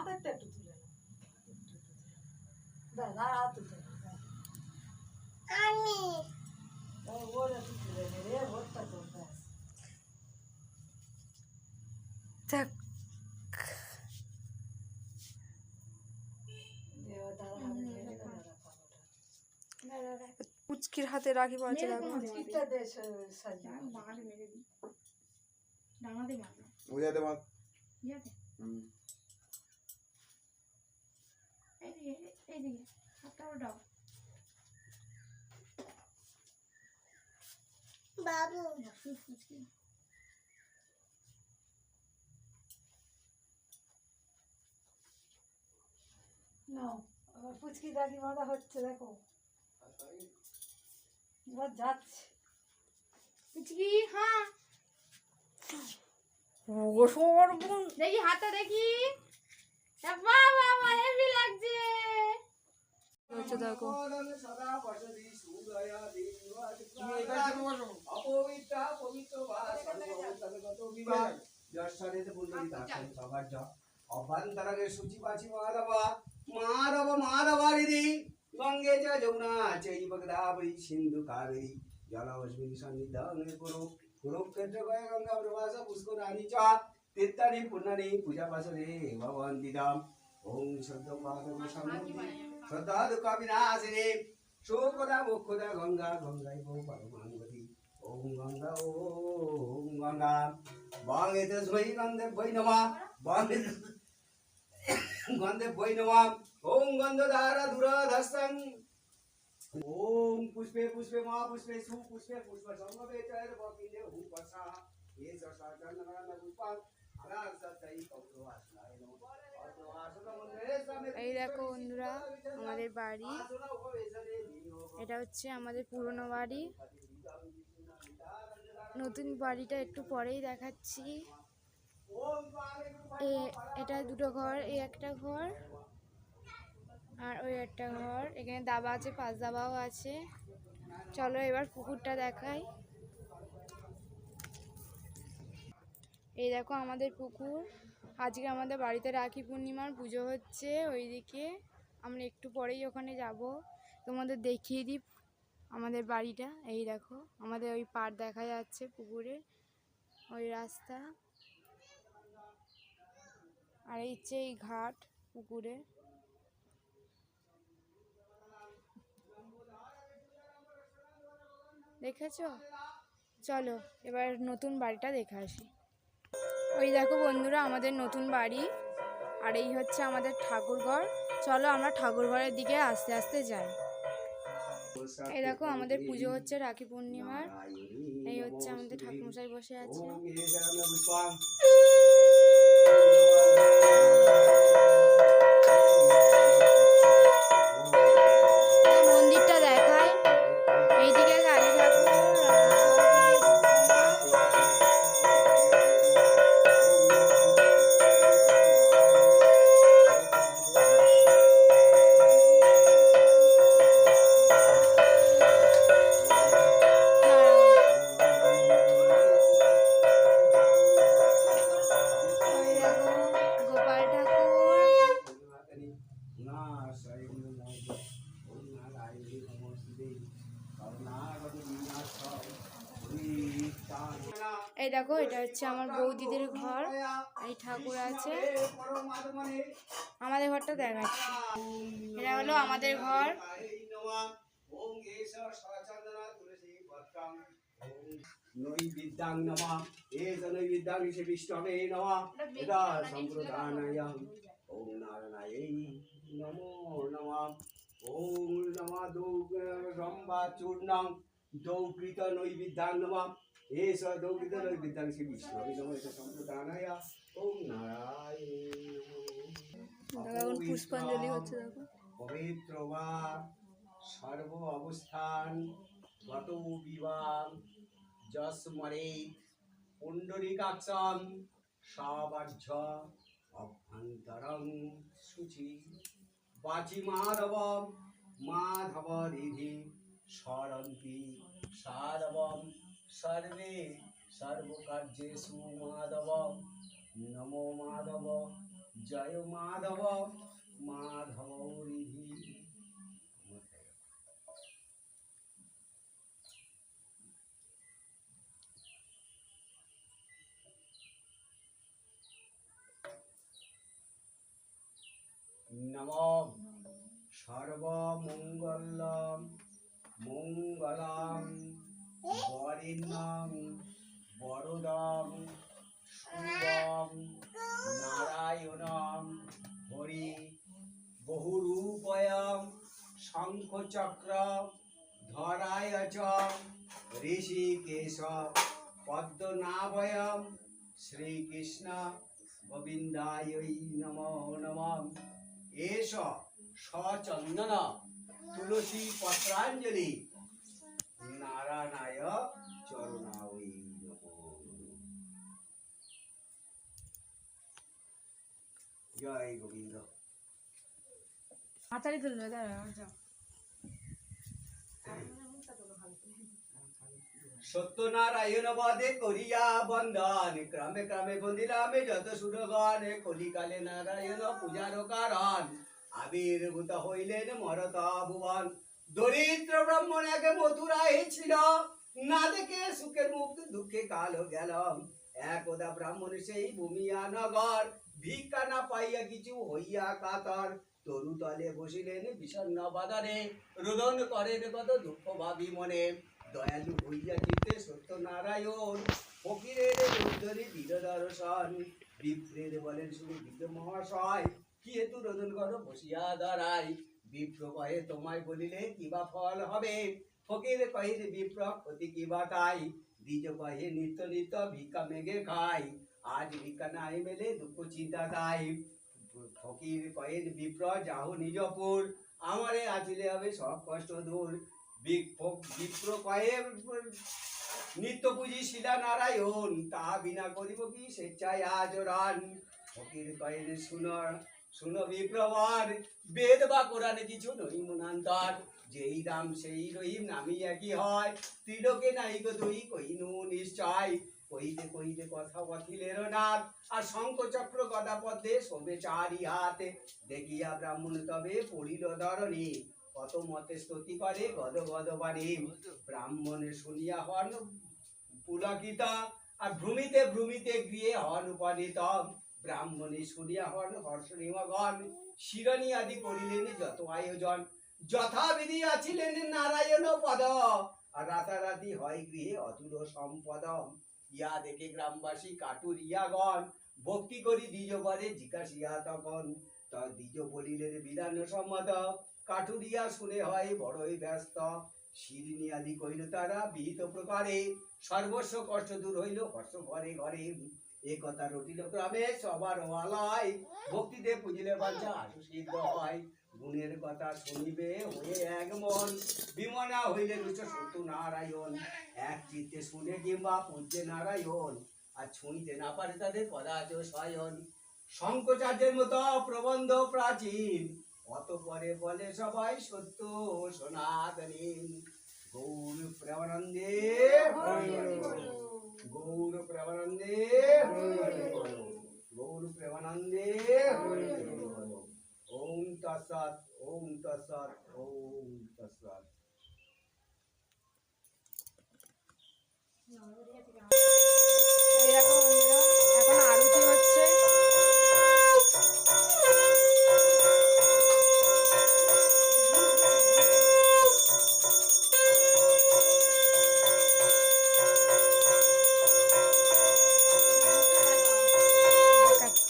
মাথাটা একটু তুলে না দাদা হাত তুলে আমি ওর একটু তুলে নে রে ওরটা তো ব্যাস দেখ পুচকির হাতে রাখি পড়ছে দেখো পুচকিটা দে সাজিয়ে বুঝাতে মার বাবু নাও আবার পুচকি রাখি বাঁধা হচ্ছে দেখো এবার যাচ্ছে পুচকি হ্যাঁ ও সর্বন দেখি হাতটা দেখি বাবা বাবা হেভি লাগছে হচ্ছে দেখো অভ্যন্তরে শুচিবাচি মাধবারিদি গঙ্গে চ যমুনা চৈব গোদাবরী সিন্ধু কাবেরী জলমস্মিন সন্নিধান কুরুক্ষেত্র গয়ে গঙ্গা প্রবাস পুষ্করাণী চ তীর্থানি পুণ্যানি পূজা পাশরে ভবন্তি দাম ওম সদ্যপাদম সমৃদ্ধি শ্রদ্ধা দুঃখ বিনাশিনী শোকদা মোক্ষদা গঙ্গা গঙ্গাইব পরমাঙ্গতি ওম গঙ্গা ওম গঙ্গা বাঙে তস্मै গন্ধে বৈ নমঃ বাঙে গন্ধে বৈ নমঃ ওম গন্ধধারা দুরাধস্তং ওম পুষ্পে পুষ্পে মহাপুষ্পে সুপুষ্পে পুষ্প সংগবে চৈর বকিলে হুপসা এ সসাচন্নগণ পুষ্পং আগাসতৈ কৌরবাসনায় নমঃ এই দেখো বন্ধুরা আমাদের বাড়ি এটা হচ্ছে আমাদের পুরনো বাড়ি নতুন বাড়িটা একটু পরেই দেখাচ্ছি এটা দুটো ঘর এই একটা ঘর আর ওই একটা ঘর এখানে দাবা আছে পাঁচ দাবাও আছে চলো এবার পুকুরটা দেখাই এই দেখো আমাদের পুকুর আজকে আমাদের বাড়িতে রাখি পূর্ণিমার পুজো হচ্ছে ওইদিকে আমরা একটু পরেই ওখানে যাব তোমাদের দেখিয়ে দিই আমাদের বাড়িটা এই দেখো আমাদের ওই পাড় দেখা যাচ্ছে পুকুরে ওই রাস্তা আর এই হচ্ছে এই ঘাট পুকুরে দেখেছো চলো এবার নতুন বাড়িটা দেখে আসি ওই দেখো বন্ধুরা আমাদের নতুন বাড়ি আর এই হচ্ছে আমাদের ঠাকুরঘর চলো আমরা ঠাকুরঘরের দিকে আস্তে আস্তে যাই এই দেখো আমাদের পুজো হচ্ছে রাখি পূর্ণিমার এই হচ্ছে আমাদের ঠাকুরমশাই বসে আছে মন্দিরটা দেখায় এইদিকে কালী ঠাকুর এই দেখো এটা হচ্ছে আমার বৌদিদের ঘর এই ঠাকুর আছে আমাদের ঘরটা দেখাচ্ছি এটা হলো আমাদের ঘর নৈবিদ্যাং নমঃ এষ নৈবিদ্যাং সে বিষ্ণবে নমঃ এটা সম্প্রদানায়াম ওম নারায়ণায় নমো নমঃ ওম নমঃ দৌরম্বা চূর্ণং দৌকৃত নৈবিদ্যাং নমঃ এষ দৌকৃত নৈবিদ্যাং সে বিষ্ণবে নমঃ এটা সম্প্রদানায়াম ওম নারায়ণ পুষ্পাঞ্জলি হচ্ছে দেখো পবিত্র বা সর্ব অবস্থান গত বিবাহ যস্মরে পুণ্ডরীকাক্ষং সবাহ্য অভ্যন্তরং শুচি বাচি মাধব মাধবরিধি স্মরন্তি সাধবম সর্বে সর্বকার্যেষু মাধব নমো মাধব জয় মাধব মাধব রিধি। নমঃ সর্বমঙ্গলম মঙ্গলম বরেণ্যং বরদম শুভম নারায়ণম হরি বহুরূপয়ম শঙ্খচক্র ধরায় চ ঋষিকেশ পদ্মনাভয়ম শ্রীকৃষ্ণ গোবিন্দায় নমো নমঃ। এষ সচন্দন তুলসী পত্রাঞ্জলি নারায়ণায় চরণায় নমো। জয় গোবিন্দ। হাতারি তুলবে দাঁড়া সত্যনারায়ণ বদে করিয়া বন্দন ক্রমে ক্রমে বন্দিরামে যত সুরগণ কলিকালে নারায়ণ পূজার কারণ আবির্ভূত হইলেন মরত ভুবন। দরিদ্র ব্রাহ্মণ এক মথুরায় ছিল, না দেখে সুখের মুখ দুঃখে কালো গেল। একদা ব্রাহ্মণ সেই ভূমিয়া নগর, ভিক্ষা না পাইয়া কিছু হইয়া কাতর। তরু তলে বসিলেন বিষণ্ণ বাদারে, রোদন করেন কত দুঃখ ভাবি মনে। দয়ালু হইয়া চিত্তে সত্যনারায়ণ, ফকিরের উদ্ধরি দিল দর্শন। বিপ্রের বলেন শুনি বিপ্র মহাশয়, কি হেতু রোদন করো বসিয়া দাঁড়াই। বিপ্র কহে তোমায় বলিলে কিবা ফল হবে, ফকির কহে যে বিপ্র ক্ষতি কিবা তাই। দ্বিজ কহে নিত্য নিত্য ভিক্ষা মেঘে খাই, আজ ভিক্ষা নাই মেলে দুঃখ চিন্তা তাই। ফকির কহে বিপ্র যাও নিজপুর, আমারে আছিলে হবে সব কষ্ট দূর। বিপ্র কহে নিত্য পুঁজি শিলা নারায়ণ, তাহা বিনা করিব কি স্বেচ্ছায় আচরণ। ফকির কহেন শুনো বিপ্রবর, বেদ বা কোরআনে কিছু নই মনান্তর। যেই রাম সেই রহিম নামি একই হয়, ত্রিলোকে নাইক দুই কইনু নিশ্চয়। কইতে কইতে কথা বথিলের নাথ, আর শঙ্খ চক্র গদা পদ্মে শোভে চারি হাতে। দেখিয়া ব্রাহ্মণ তবে পড়িল ধরণী, কত মতে স্তুতি করে গদ গদ বাণী। ব্রাহ্মণে শুনিয়া হন পুলকিত, আর ভ্রমিতে ভ্রমিতে গৃহে হন উপনীত। ব্রাহ্মণে শুনিয়া হন হর্ষণীমগণ, শিরণী আদি করিলেন যত আয়োজন। যথাবিধি আছিলেন নারায়ণ পদ, আর রাতারাতি হয় গৃহে অতুল সম্পদ। ইয়া দেখে গ্রামবাসী কাটুরিয়াগণ, ভক্তি করি দ্বিজ বরে জিজ্ঞাসিয়া তখন। দ্বিজ বলিলেন বিধান সম্মত, কাটুরিয়া শুনে হয় বড়ই ব্যস্ত। শিরিনী আদি কইল তারা বিহিত প্রকারে, সর্বস্ব কষ্ট দূর হইল হর্ষ ঘরে ঘরে। এ কথা রটিল ক্রমে সবার আলয়, ভক্তিতে পুজিলে বাঞ্ছা আশু সিদ্ধ হয়। গুণের কথা শুনিবে হয়ে এক মন, বিমনা হইলে রুচ সত্য নারায়ণ। এক চিত্তে শুনে কিংবা পূজ্যে নারায়ণ, আর ছুঁইতে না পারে তাদের পদাচ শয়ন। শঙ্করাচার্যের মতো প্রবন্ধ প্রাচীন, অতঃপরে বলে সবাই সত্য সনাতনী। গৌর প্রেমানন্দে গৌর প্রেমানন্দে গৌর প্রেমানন্দে। ওম তৎসৎ ওম তৎসৎ ওম তৎসৎ। এই দেখো বন্ধুরা, এখন আরতি হচ্ছে। দেখাচ্ছি।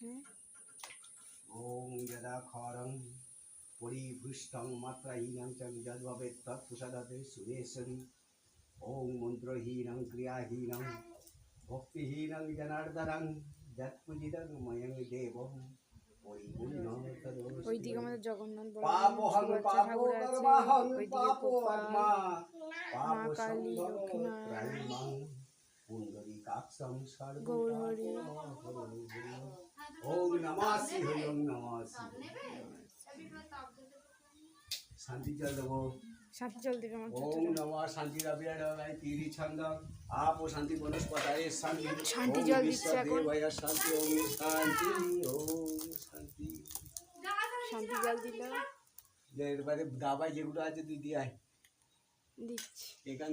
হ্যাঁ ওম যদা খরং পরিভৃষ্টং মাত্রাহীনং চ যদ্ভবেৎ তৎপ্রসাদাতে সুরেশ্বরী ওম মন্ত্রহীনং ক্রিয়াহীনং ভক্তিহীনং জনার্দনং যৎপূজিতং ময়ং দেবং পরিপূর্ণং তদোস্মি। ওইদিকে আমাদের জগন্নাথ পাপহং সুভদ্রা পাপো ঠাকুর আছে, কর্মহং ওইদিকে পাপো গোপাল, আত্মা পাপ মা কালী, সম্ভব লক্ষ্মীনারায়ণ, ত্রাহিমাং পুণ্ডরীকাক্ষং সর্বং গৌর হরি। ওম নমঃ শিবায় ওম নমঃ শিবায়। শান্তি জল দেবো। সাথে জল দিবে আমার ওম নমঃ শান্তি রবিরায় তিরি ছন্দ আপ ও শান্তি বনস্পতায় শান্তি। শান্তি ওম জল দিচ্ছে এখন। বিশ্বদেবায় শান্তি ওম শান্তি ওম শান্তি। শান্তি জল দিল, এবারে দাবাই যেগুলো আছে তুই দিয়ে আয় দিচ্ছি। এখান